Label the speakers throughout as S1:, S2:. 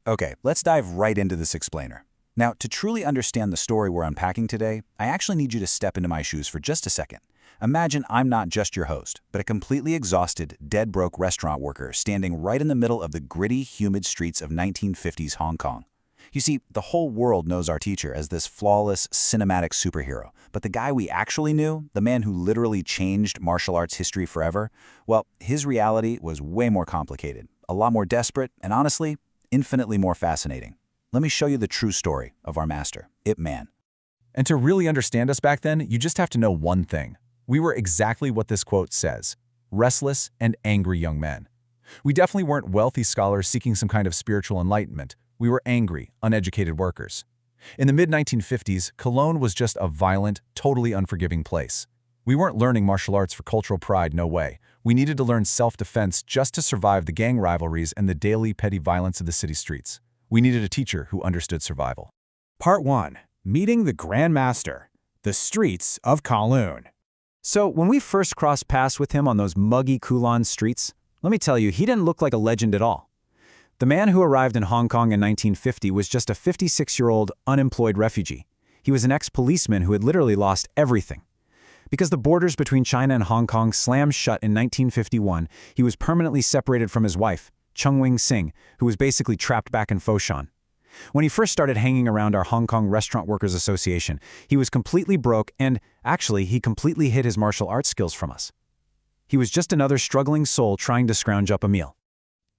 S1: Okay, let's dive right into this explainer. Now, to truly understand the story we're unpacking today, I actually need you to step into my shoes for just a second. Imagine I'm not just your host, but a completely exhausted, dead-broke restaurant worker standing right in the middle of the gritty, humid streets of 1950s Hong Kong. You see, the whole world knows our teacher as this flawless, cinematic superhero, but the guy we actually knew, the man who literally changed martial arts history forever, well, his reality was way more complicated, a lot more desperate, and honestly, infinitely more fascinating. Let me show you the true story of our master, Ip Man.
S2: And to really understand us back then, you just have to know one thing. We were exactly what this quote says: restless and angry young men. We definitely weren't wealthy scholars seeking some kind of spiritual enlightenment. We were angry, uneducated workers. In the mid-1950s, Cologne was just a violent, totally unforgiving place. We weren't learning martial arts for cultural pride, no way. We needed to learn self-defense just to survive the gang rivalries and the daily petty violence of the city streets. We needed a teacher who understood survival.
S3: Part 1. Meeting the Grand Master, the streets of Kowloon. So when we first crossed paths with him on those muggy Kowloon streets, let me tell you, he didn't look like a legend at all. The man who arrived in Hong Kong in 1950 was just a 56-year-old unemployed refugee. He was an ex-policeman who had literally lost everything. Because the borders between China and Hong Kong slammed shut in 1951, he was permanently separated from his wife, Chung Wing-sing, who was basically trapped back in Foshan. When he first started hanging around our Hong Kong Restaurant Workers Association, he was completely broke and, actually, he completely hid his martial arts skills from us. He was just another struggling soul trying to scrounge up a meal.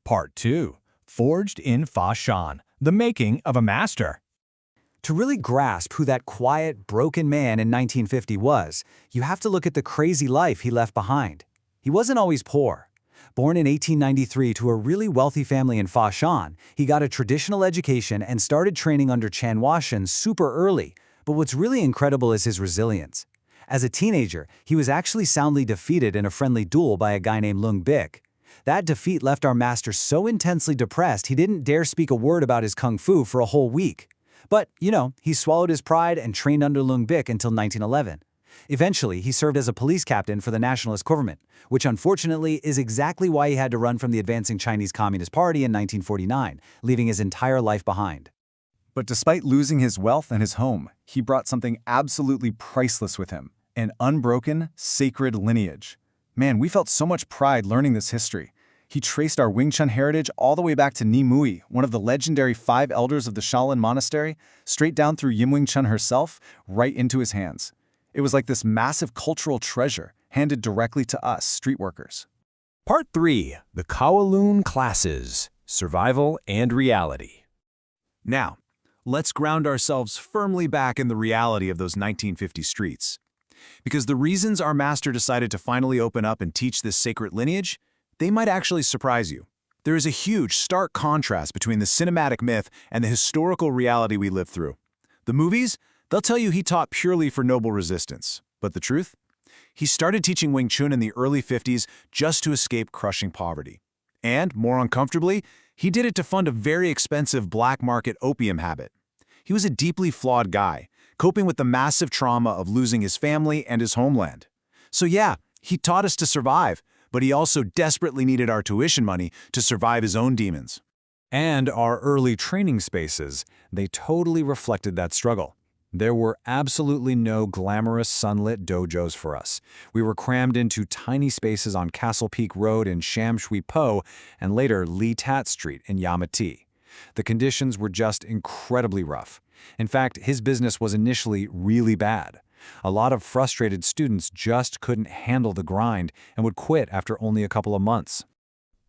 S4: Part 2. Forged in Foshan, the making of a master.
S3: To really grasp who that quiet, broken man in 1950 was, you have to look at the crazy life he left behind. He wasn't always poor. Born in 1893 to a really wealthy family in Foshan, he got a traditional education and started training under Chan Washan super early. But what's really incredible is his resilience. As a teenager, he was actually soundly defeated in a friendly duel by a guy named Lung Bik. That defeat left our master so intensely depressed he didn't dare speak a word about his kung fu for a whole week. But, he swallowed his pride and trained under Lung Bik until 1911. Eventually, he served as a police captain for the nationalist government, which unfortunately is exactly why he had to run from the advancing Chinese Communist Party in 1949, leaving his entire life behind.
S5: But despite losing his wealth and his home, he brought something absolutely priceless with him: an unbroken, sacred lineage. Man, we felt so much pride learning this history. He traced our Wing Chun heritage all the way back to Ni Mui, one of the legendary 5 elders of the Shaolin Monastery, straight down through Yim Wing Chun herself, right into his hands. It was like this massive cultural treasure handed directly to us, street workers.
S4: Part 3. The Kowloon Classes, Survival and Reality.
S6: Now, let's ground ourselves firmly back in the reality of those 1950 streets. Because the reasons our master decided to finally open up and teach this sacred lineage, they might actually surprise you. There is a huge, stark contrast between the cinematic myth and the historical reality we live through. The movies, they'll tell you he taught purely for noble resistance. But the truth? He started teaching Wing Chun in the early 50s just to escape crushing poverty. And, more uncomfortably, he did it to fund a very expensive black market opium habit. He was a deeply flawed guy, coping with the massive trauma of losing his family and his homeland. So yeah, he taught us to survive, but he also desperately needed our tuition money to survive his own demons.
S3: And our early training spaces, they totally reflected that struggle. There were absolutely no glamorous sunlit dojos for us. We were crammed into tiny spaces on Castle Peak Road in Sham Shui Po and later Lee Tat Street in Yamati. The conditions were just incredibly rough. In fact, his business was initially really bad. A lot of frustrated students just couldn't handle the grind and would quit after only a couple of months.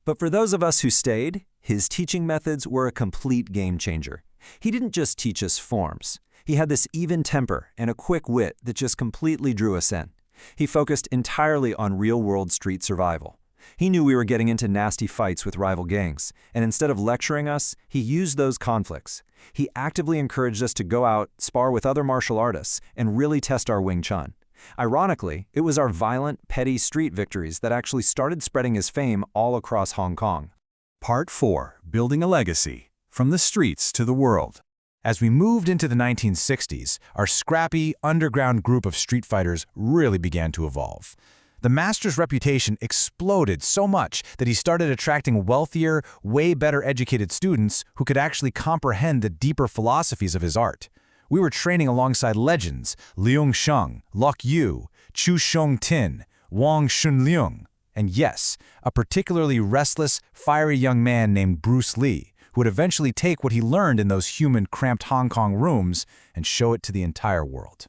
S7: But for those of us who stayed, his teaching methods were a complete game changer. He didn't just teach us forms. He had this even temper and a quick wit that just completely drew us in. He focused entirely on real-world street survival. He knew we were getting into nasty fights with rival gangs, and instead of lecturing us, he used those conflicts. He actively encouraged us to go out, spar with other martial artists, and really test our Wing Chun. Ironically, it was our violent, petty street victories that actually started spreading his fame all across Hong Kong.
S4: Part 4. Building a Legacy, From the Streets to the World. As we moved into the 1960s, our scrappy, underground group of street fighters really began to evolve.
S2: The master's reputation exploded so much that he started attracting wealthier, way better educated students who could actually comprehend the deeper philosophies of his art. We were training alongside legends Liang Sheng, Lok Yu, Chu Shong Tin, Wang Shunliang, and yes, a particularly restless, fiery young man named Bruce Lee, who would eventually take what he learned in those human, cramped Hong Kong rooms and show it to the entire world.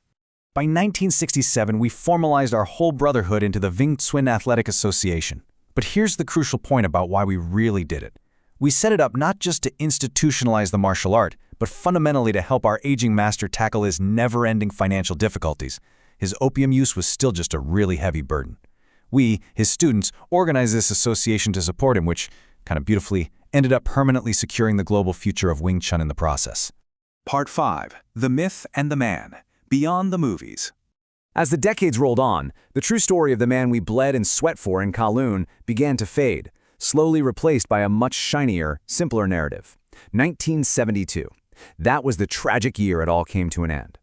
S5: By 1967, we formalized our whole brotherhood into the Wing Tsun Athletic Association. But here's the crucial point about why we really did it. We set it up not just to institutionalize the martial art, but fundamentally to help our aging master tackle his never-ending financial difficulties. His opium use was still just a really heavy burden. We, his students, organized this association to support him, which, kind of beautifully, ended up permanently securing the global future of Wing Chun in the process.
S4: Part 5. The Myth and the Man. Beyond the Movies.
S3: As the decades rolled on, the true story of the man we bled and sweat for in Kowloon began to fade, slowly replaced by a much shinier, simpler narrative. 1972. That was the tragic year it all came to an end.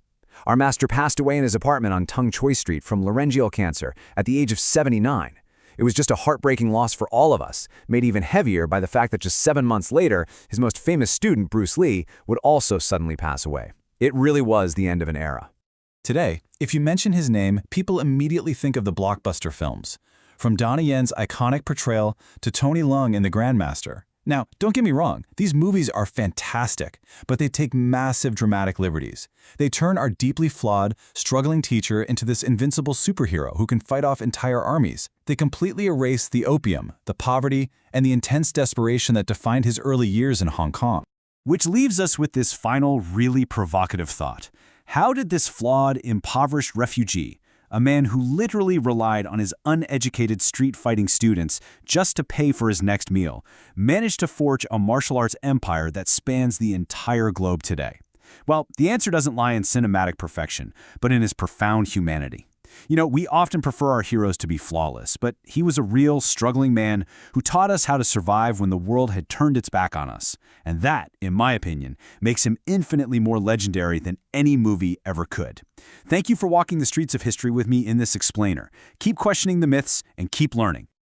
S3: Our master passed away in his apartment on Tung Choi Street from laryngeal cancer at the age of 79. It was just a heartbreaking loss for all of us, made even heavier by the fact that just 7 months later, his most famous student, Bruce Lee, would also suddenly pass away. It really was the end of an era.
S2: Today, if you mention his name, people immediately think of the blockbuster films. From Donnie Yen's iconic portrayal to Tony Leung in The Grandmaster. Now, don't get me wrong, these movies are fantastic, but they take massive dramatic liberties. They turn our deeply flawed, struggling teacher into this invincible superhero who can fight off entire armies. They completely erase the opium, the poverty, and the intense desperation that defined his early years in Hong Kong.
S4: Which leaves us with this final, really provocative thought. How did this flawed, impoverished refugee, a man who literally relied on his uneducated street-fighting students just to pay for his next meal, manage to forge a martial arts empire that spans the entire globe today? Well, the answer doesn't lie in cinematic perfection, but in his profound humanity. You know, we often prefer our heroes to be flawless, but he was a real, struggling man who taught us how to survive when the world had turned its back on us. And that, in my opinion, makes him infinitely more legendary than any movie ever could. Thank you for walking the streets of history with me in this explainer. Keep questioning the myths and keep learning.